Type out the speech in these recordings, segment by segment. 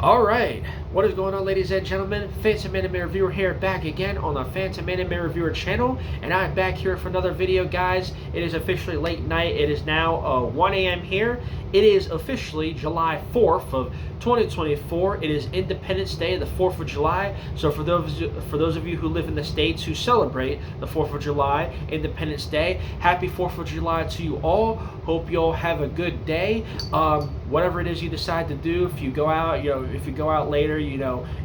Alright, what is going on, ladies and gentlemen? Phantomanime Reviewer here, back again on the Phantomanime Reviewer channel, and I'm back here for another video, guys. It is officially late night. It is now 1 a.m. here. It is officially July 4th of 2024. It is Independence Day, the 4th of July. So for those of you who live in the States who celebrate the 4th of July, Independence Day, happy 4th of July to you all. Hope you all have a good day. Whatever it is you decide to do, if you go out, if you go out later,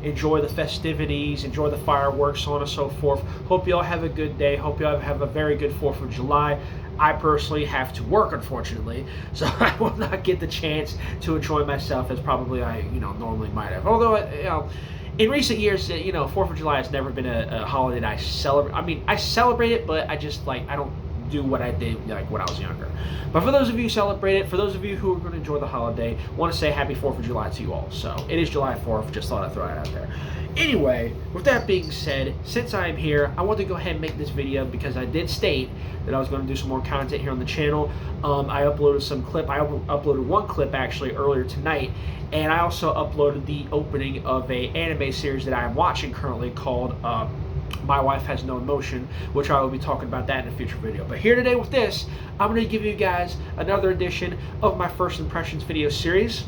enjoy the festivities, enjoy the fireworks, so on and so forth. Hope you all have a good day. Hope you all have a very good 4th of July. I personally have to work, unfortunately, so I will not get the chance to enjoy myself as probably I, normally might have. Although, in recent years, 4th of July has never been a holiday that I celebrate. I mean, I celebrate it, but I just, I don't do what I did when I was younger. But for those of you who celebrate it, for those of you who are going to enjoy the holiday, I want to say happy 4th of July to you all. So it is July 4th, just thought I'd throw it out there. Anyway, with that being said, since I am here, I want to go ahead and make this video because I did state that I was going to do some more content here on the channel. I uploaded uploaded one clip actually earlier tonight, and I also uploaded the opening of a anime series that I am watching currently called My Wife Has No Emotion, which I will be talking about that in a future video. But here today with this, I'm going to give you guys another edition of my First Impressions video series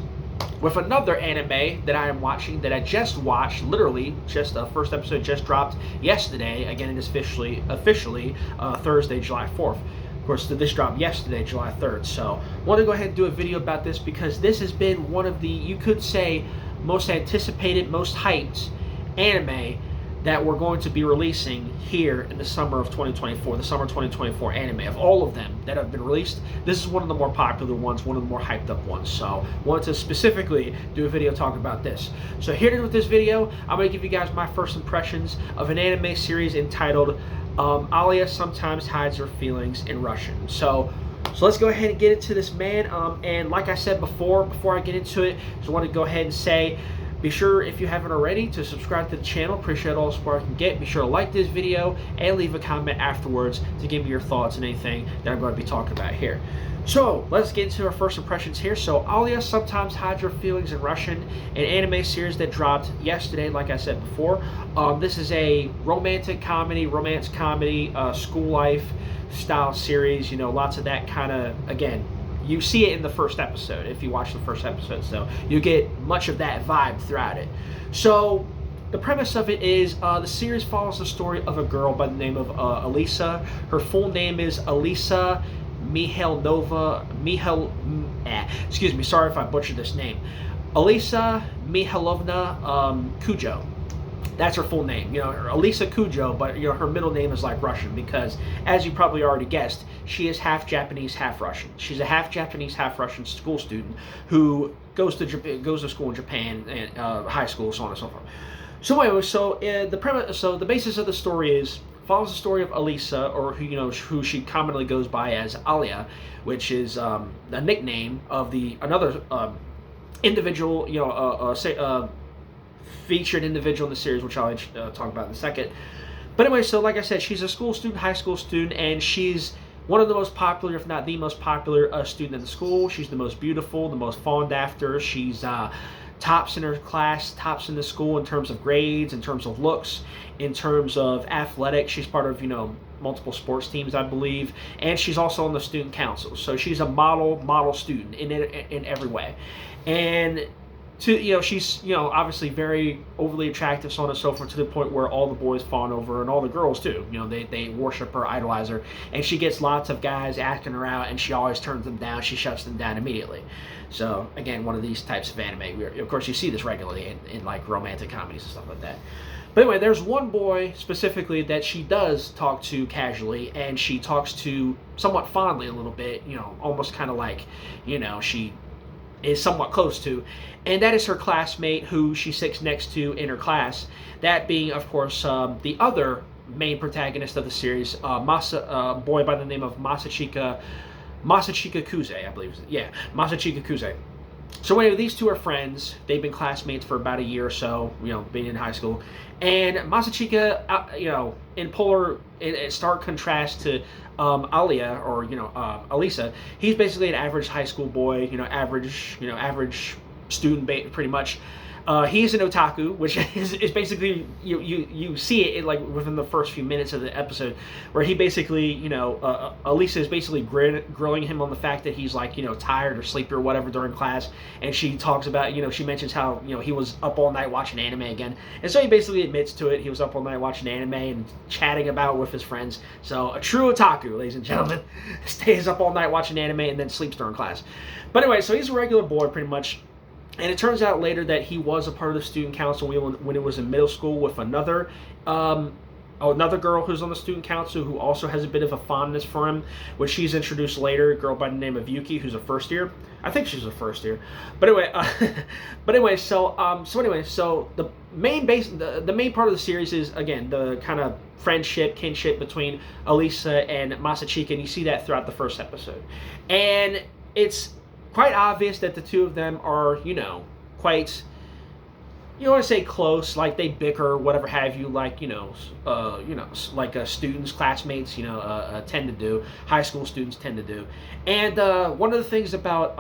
with another anime that I am watching, that I just watched, literally, just the first episode just dropped yesterday. Again, it is officially Thursday, July 4th. Of course, this dropped yesterday, July 3rd. So I want to go ahead and do a video about this because this has been one of the, you could say, most anticipated, most hyped anime that we're going to be releasing here in the summer of 2024, the summer 2024 anime. Of all of them that have been released, this is one of the more popular ones, one of the more hyped up ones. So I wanted to specifically do a video talking about this. So here with this video, I'm going to give you guys my first impressions of an anime series entitled Alya Sometimes Hides Her Feelings in Russian. So let's go ahead and get into this, man. And like I said before I get into it, I just want to go ahead and say, be sure, if you haven't already, to subscribe to the channel. Appreciate all the support I can get. Be sure to like this video and leave a comment afterwards to give me your thoughts on anything that I'm going to be talking about here. So let's get into our first impressions here. So Alya Sometimes Hides Her Feelings in Russian, an anime series that dropped yesterday, like I said before. This is a romance comedy, school life style series. Lots of that kind of, again, you see it in the first episode if you watch the first episode, so you get much of that vibe throughout it. So the premise of it is the series follows the story of a girl by the name of Alisa. Her full name is Alisa excuse me, sorry if I butchered this name. Alisa Mihailovna Kujo. That's her full name, Alisa Kujo, but her middle name is like Russian because, as you probably already guessed, she is half Japanese, half Russian. She's a half Japanese, half Russian school student who goes to school in Japan and high school, so on and so forth. So anyway, the basis of the story follows the story of Alisa, or who she commonly goes by as Alya, which is the nickname of another individual, featured individual in the series, which I'll talk about in a second. But anyway, so like I said, she's a high school student, and she's one of the most popular, if not the most popular student in the school. She's the most beautiful, the most fawned after. She's tops in her class, tops in the school in terms of grades, in terms of looks, in terms of athletics. She's part of, multiple sports teams, I believe, and she's also on the student council. So she's a model student in every way. And she's obviously very overly attractive, so on and so forth, to the point where all the boys fawn over her, and all the girls too. They worship her, idolize her, and she gets lots of guys asking her out, and she always turns them down. She shuts them down immediately. So again, one of these types of anime. Of course, you see this regularly in like romantic comedies and stuff like that. But anyway, there's one boy specifically that she does talk to casually, and she talks to somewhat fondly a little bit. Almost kind of like, she is somewhat close to, and that is her classmate who she sits next to in her class. That being, of course, the other main protagonist of the series, boy by the name of Masachika Kuze, I believe. Yeah, Masachika Kuze. So anyway, these two are friends. They've been classmates for about a year or so, being in high school. And Masachika, in stark contrast to Alya, or Alisa, he's basically an average high school boy, average student, pretty much. He's an otaku, which is basically you see it like within the first few minutes of the episode, where he basically Elisa is basically grilling him on the fact that he's like tired or sleepy or whatever during class, and she talks about she mentions how he was up all night watching anime again, and so he basically admits to it. He was up all night watching anime and chatting about with his friends. So a true otaku, ladies and gentlemen, stays up all night watching anime and then sleeps during class. But anyway, so he's a regular boy pretty much. And it turns out later that he was a part of the student council when it was in middle school with another girl who's on the student council who also has a bit of a fondness for him, which she's introduced later, a girl by the name of Yuki, who's a first year. I think she's a first year. But anyway, so the main part of the series is, again, the kind of friendship, kinship between Elisa and Masachika, and you see that throughout the first episode. And it's quite obvious that the two of them are, quite, you want to say close, like they bicker, whatever have you, like, like students, classmates, tend to do, high school students tend to do. And one of the things about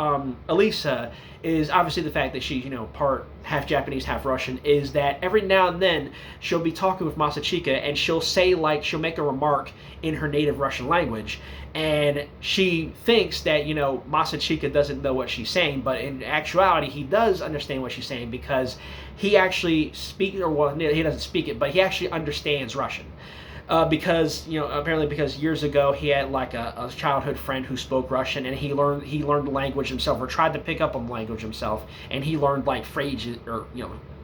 Elisa is obviously the fact that she's, part half Japanese, half Russian, is that every now and then she'll be talking with Masachika and she'll say, like, she'll make a remark in her native Russian language, and she thinks that, Masachika doesn't know what she's saying, but in actuality, he does understand what she's saying because he actually speaks, or well, he doesn't speak it, but he actually understands Russian. Because apparently because years ago he had like a childhood friend who spoke Russian, and he learned the language himself, or tried to pick up on the language himself, and he learned like phrases, or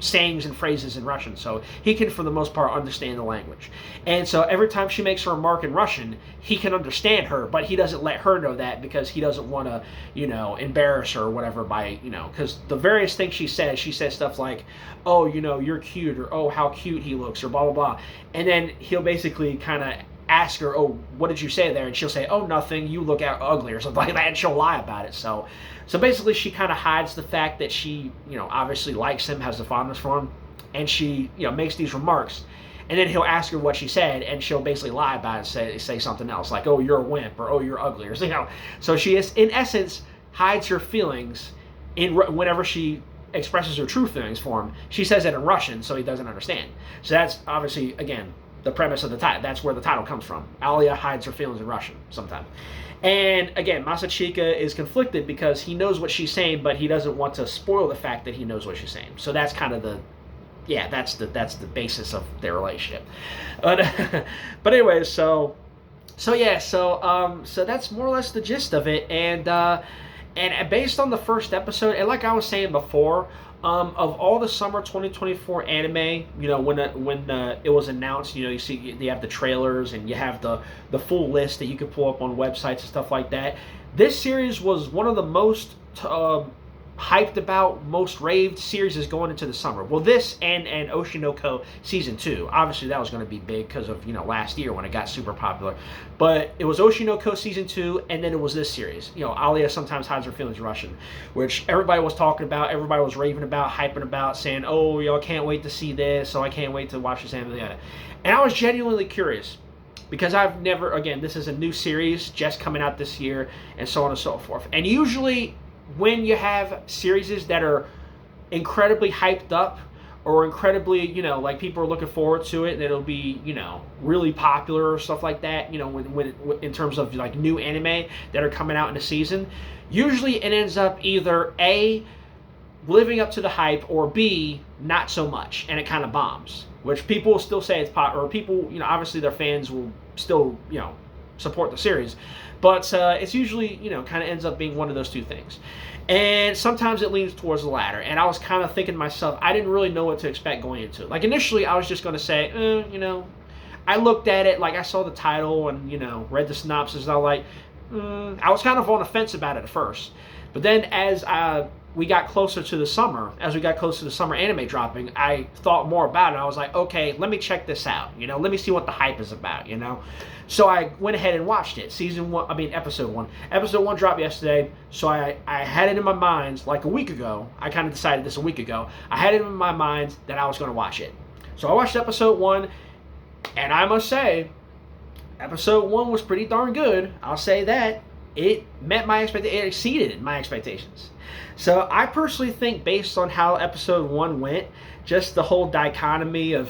sayings and phrases in Russian, so he can for the most part understand the language. And so every time she makes a remark in Russian, he can understand her, but he doesn't let her know that because he doesn't want to embarrass her or whatever by because the various things she says stuff like, oh, you're cute, or oh, how cute he looks, or blah blah blah, and then he'll basically kind of ask her, oh, what did you say there? And she'll say, oh, nothing, you look out ugly, or something like that, and she'll lie about it. So basically she kind of hides the fact that she obviously likes him, has a fondness for him, and she makes these remarks, and then he'll ask her what she said, and she'll basically lie about it and say something else, like, oh, you're a wimp, or oh, you're ugly, or so she is, in essence, hides her feelings whenever she expresses her true feelings for him. She says it in Russian, so he doesn't understand. So that's obviously, again, the premise of the title. That's where the title comes from. Alya hides her feelings in Russian sometimes. And again, Masachika is conflicted because he knows what she's saying, but he doesn't want to spoil the fact that he knows what she's saying. So that's kind of that's the basis of their relationship. But anyway, so that's more or less the gist of it. And based on the first episode, and like I was saying before, of all the summer 2024 anime, when it was announced, you see they have the trailers and you have the full list that you can pull up on websites and stuff like that. This series was one of the most hyped about, most raved series is going into the summer. Well, this and Oshinoko Season 2. Obviously, that was going to be big because of, last year when it got super popular. But it was Oshinoko Season 2, and then it was this series. Alya sometimes hides her feelings in Russian, which everybody was talking about, everybody was raving about, hyping about, saying, oh, y'all can't wait to see this, so I can't wait to watch this anime. And I was genuinely curious, because I've never, again, this is a new series just coming out this year, and so on and so forth. And usually, when you have series that are incredibly hyped up, or incredibly, like people are looking forward to it, and it'll be, really popular or stuff like that, when in terms of like new anime that are coming out in the season, usually it ends up either A, living up to the hype, or B, not so much, and it kind of bombs, which people will still say it's popular, or people, obviously their fans will still, support the series, but it's usually, kind of ends up being one of those two things. And sometimes it leans towards the latter. And I was kind of thinking to myself, I didn't really know what to expect going into it. Like, initially, I was just going to say, I looked at it, like, I saw the title and, read the synopsis, and I was like, I was kind of on the fence about it at first. But then as we got closer to the summer, anime dropping, I thought more about it. I was like, okay, let me check this out. Let me see what the hype is about, So I went ahead and watched it. Episode 1. Episode 1 dropped yesterday, so I had it in my mind like a week ago. I kind of decided this a week ago. I had it in my mind that I was going to watch it. So I watched episode 1, and I must say, episode 1 was pretty darn good. I'll say that. it met my expectations. It exceeded my expectations. So I personally think, based on how episode 1 went, just the whole dichotomy of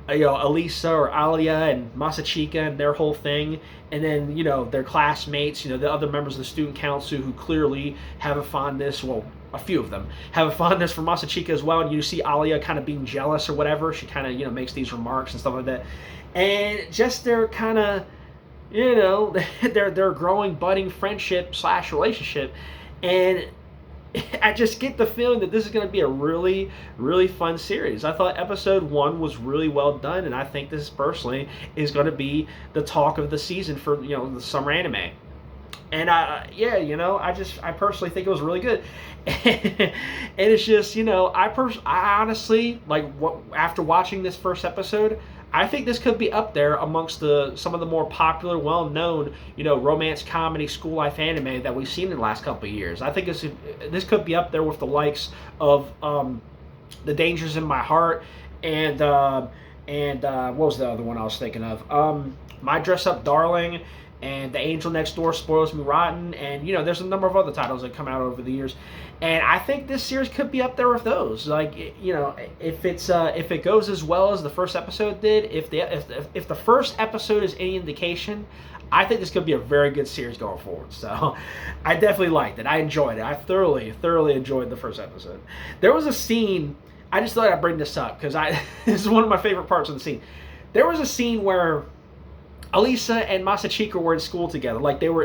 Elisa or Alya and Masachika and their whole thing, and then their classmates, the other members of the student council who clearly have a fondness. Well, a few of them have a fondness for Masachika as well, and you see Alya kind of being jealous or whatever. She kind of makes these remarks and stuff like that, and just their kind of their growing, budding friendship / relationship, and I just get the feeling that this is going to be a really, really fun series. I thought episode 1 was really well done, and I think this personally is going to be the talk of the season for the summer anime. And I personally think it was really good. And it's just I honestly, after watching this first episode, I think this could be up there amongst some of the more popular, well-known, romance comedy school life anime that we've seen in the last couple of years. I think this could be up there with the likes of The Dangers in My Heart and what was the other one I was thinking of? My Dress Up Darling and The Angel Next Door Spoils Me Rotten, and there's a number of other titles that come out over the years, and I think this series could be up there with those. If it goes as well as the first episode did, if the first episode is any indication, I think this could be a very good series going forward. So I definitely liked it. I enjoyed it. I thoroughly enjoyed the first episode. There was a scene, I just thought I'd bring this up because this is one of my favorite parts of the scene. There was a scene where Elisa and Masachika were in school together.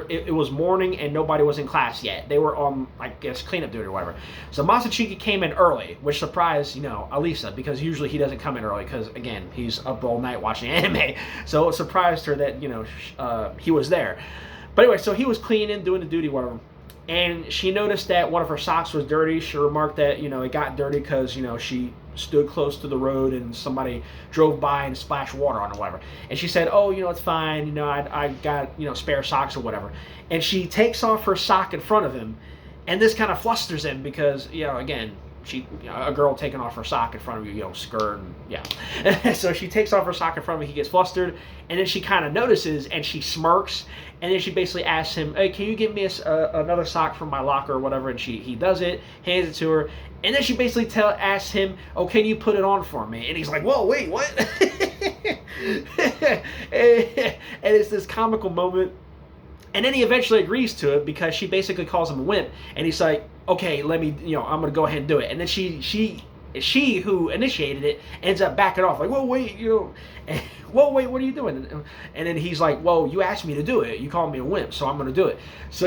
It was morning and nobody was in class yet. They were on, I guess, cleanup duty or whatever. So Masachika came in early, which surprised, Elisa, because usually he doesn't come in early because, again, he's up all night watching anime. So it surprised her that, he was there. But anyway, so he was cleaning, doing the duty, whatever. And she noticed that one of her socks was dirty. She remarked that, it got dirty because, she stood close to the road and somebody drove by and splashed water on it or whatever. And she said, oh, it's fine. I got, spare socks or whatever. And she takes off her sock in front of him. And this kind of flusters him because, again, a girl taking off her sock in front of you, skirt, and yeah. So she takes off her sock in front of him. He gets flustered, and then she kind of notices, and she smirks, and then she basically asks him, "Hey, can you give me another sock from my locker or whatever?" And he does it, hands it to her, and then she basically asks him, "Oh, can you put it on for me?" And he's like, "Whoa, wait, what?" And it's this comical moment. And then he eventually agrees to it because she basically calls him a wimp. And he's like, okay, let me, I'm going to go ahead and do it. And then she who initiated it ends up backing off. Like, whoa, wait, whoa, wait, what are you doing? And then he's like, well, you asked me to do it. You called me a wimp, so I'm going to do it. So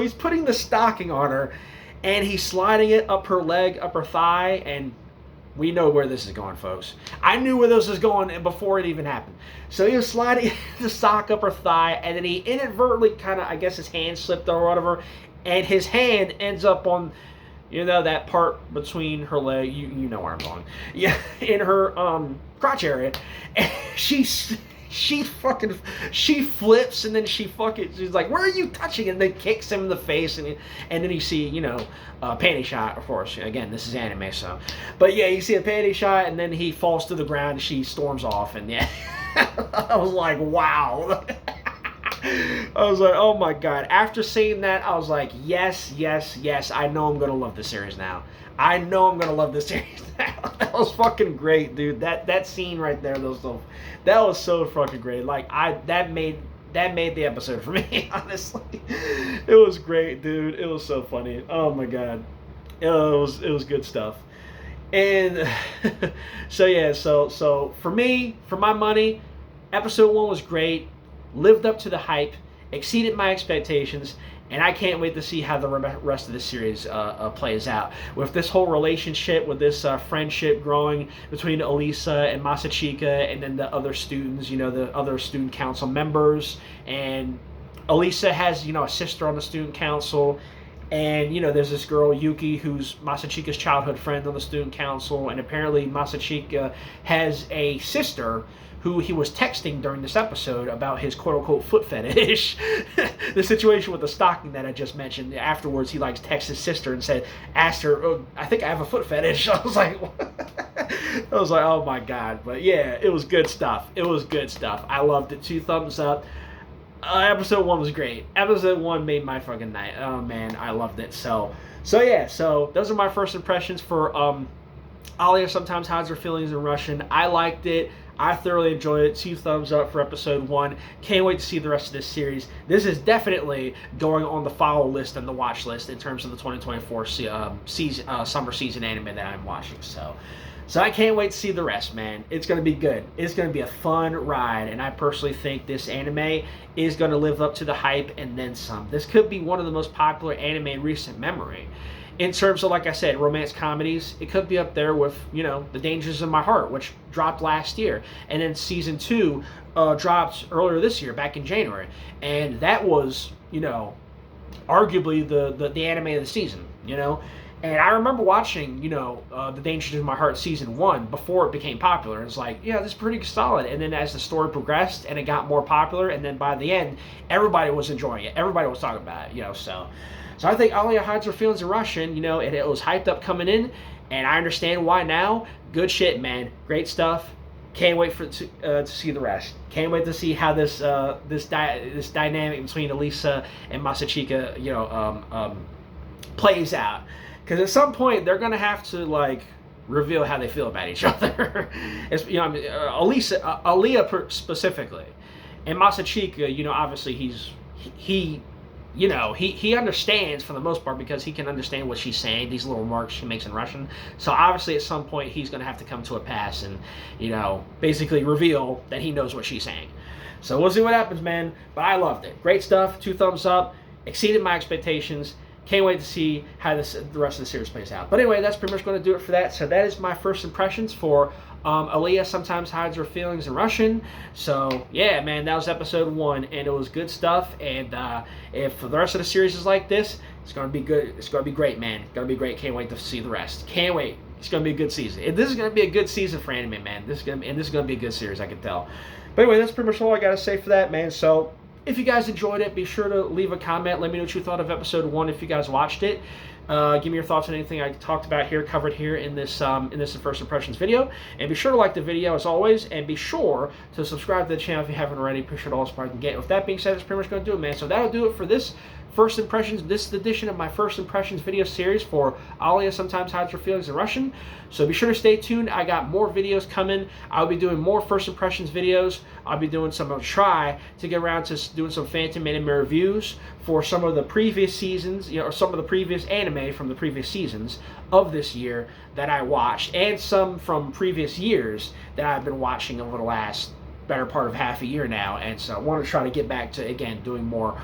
he's putting the stocking on her, and he's sliding it up her leg, up her thigh, and we know where this is going, folks. I knew where this was going before it even happened. So he was sliding the sock up her thigh, and then he inadvertently kind of, I guess his hand slipped or whatever, and his hand ends up on, that part between her leg. You know where I'm going. Yeah, in her crotch area. And she flips, and then she's like, where are you touching? And then kicks him in the face, and then you see, panty shot, of course. Again, this is anime, so. But yeah, you see a panty shot, and then he falls to the ground, and she storms off, and yeah. I was like, wow. I was like, oh my god. After seeing that, I was like, yes, I know I'm going to love this series now. I know I'm going to love this series now. That was fucking great, dude. That scene right there, that was so fucking great. That made the episode for me, honestly. It was great, dude. It was so funny. Oh my god. It was good stuff. And so yeah, so for me, for my money, episode 1 was great, lived up to the hype, exceeded my expectations, and I can't wait to see how the rest of the series plays out. With this whole relationship, with this friendship growing between Elisa and Masachika, and then the other students, the other student council members. And Elisa has, a sister on the student council. And, there's this girl, Yuki, who's Masachika's childhood friend on the student council. And apparently Masachika has a sister who he was texting during this episode about his quote-unquote foot fetish. The situation with the stocking that I just mentioned. Afterwards, he texted his sister and asked her, oh, I think I have a foot fetish. I was like, oh my god. But yeah, it was good stuff. I loved it. 2 thumbs up. Episode 1 was great. Episode 1 made my fucking night. Oh man, I loved it. So yeah. So those are my first impressions for Alya sometimes hides her feelings in Russian. I liked it. I thoroughly enjoyed it. 2 thumbs up for episode 1. Can't wait to see the rest of this series. This is definitely going on the follow list and the watch list in terms of the 2024 summer season anime that I'm watching. So I can't wait to see the rest, man. It's going to be good. It's going to be a fun ride, and I personally think this anime is going to live up to the hype and then some. This could be one of the most popular anime in recent memory. In terms of, like I said, romance comedies, it could be up there with, you know, The Dangers of My Heart, which dropped last year. And then season 2 dropped earlier this year, back in January. And that was, you know, arguably the anime of the season, you know. And I remember watching, you know, The Dangers of My Heart season 1 before it became popular. It's like, yeah, this is pretty solid. And then as the story progressed and it got more popular, and then by the end, everybody was enjoying it. Everybody was talking about it, you know, so I think Alya hides her feelings in Russian, you know, and it was hyped up coming in, and I understand why now. Good shit, man. Great stuff. Can't wait to see the rest. Can't wait to see how this dynamic between Elisa and Masachika, you know, plays out. Because at some point they're gonna have to like reveal how they feel about each other. It's, you know, Alya specifically, and Masachika, you know, obviously he you know, he understands for the most part because he can understand what she's saying, these little remarks she makes in Russian. So obviously at some point he's going to have to come to a pass and, you know, basically reveal that he knows what she's saying. So we'll see what happens, man. But I loved it. Great stuff. 2 thumbs up. Exceeded my expectations. Can't wait to see how the rest of the series plays out. But anyway, that's pretty much going to do it for that. So that is my first impressions for Alya sometimes hides her feelings in Russian. So yeah, man, that was episode 1, and it was good stuff. And if the rest of the series is like this, it's going to be good. It's going to be great, man. It's going to be great. Can't wait to see the rest. Can't wait. It's going to be a good season. This is going to be a good season for anime, man. This is going to be a good series, I can tell. But anyway, that's pretty much all I got to say for that, man. So if you guys enjoyed it, be sure to leave a comment. Let me know what you thought of episode 1 if you guys watched it. Give me your thoughts on anything I talked about here, covered here in this First Impressions video. And be sure to like the video as always, and be sure to subscribe to the channel if you haven't already. Appreciate all the support I can get. With that being said, that's pretty much going to do it, man. So that'll do it for this First Impressions, this edition of my First Impressions video series for Alya sometimes hides her feelings in Russian. So be sure to stay tuned. I got more videos coming. I'll be doing more First Impressions videos. I'll try to get around to doing some Phantomanime reviews for some of the previous seasons, you know, or some of the previous anime from the previous seasons of this year that I watched, and some from previous years that I've been watching over the last better part of half a year now. And so I want to try to get back to, again, doing more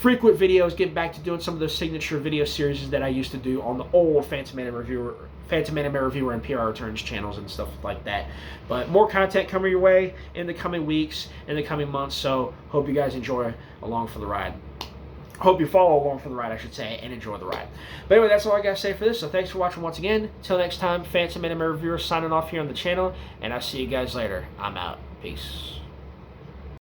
frequent videos, get back to doing some of those signature video series that I used to do on the old Phantomanime Reviewer and PR Returns channels and stuff like that. But more content coming your way in the coming weeks, in the coming months, so hope you guys enjoy along for the ride. Hope you follow along for the ride, I should say, and enjoy the ride. But anyway, that's all I got to say for this, so thanks for watching once again. Till next time, Phantomanime Reviewer signing off here on the channel, and I'll see you guys later. I'm out. Peace.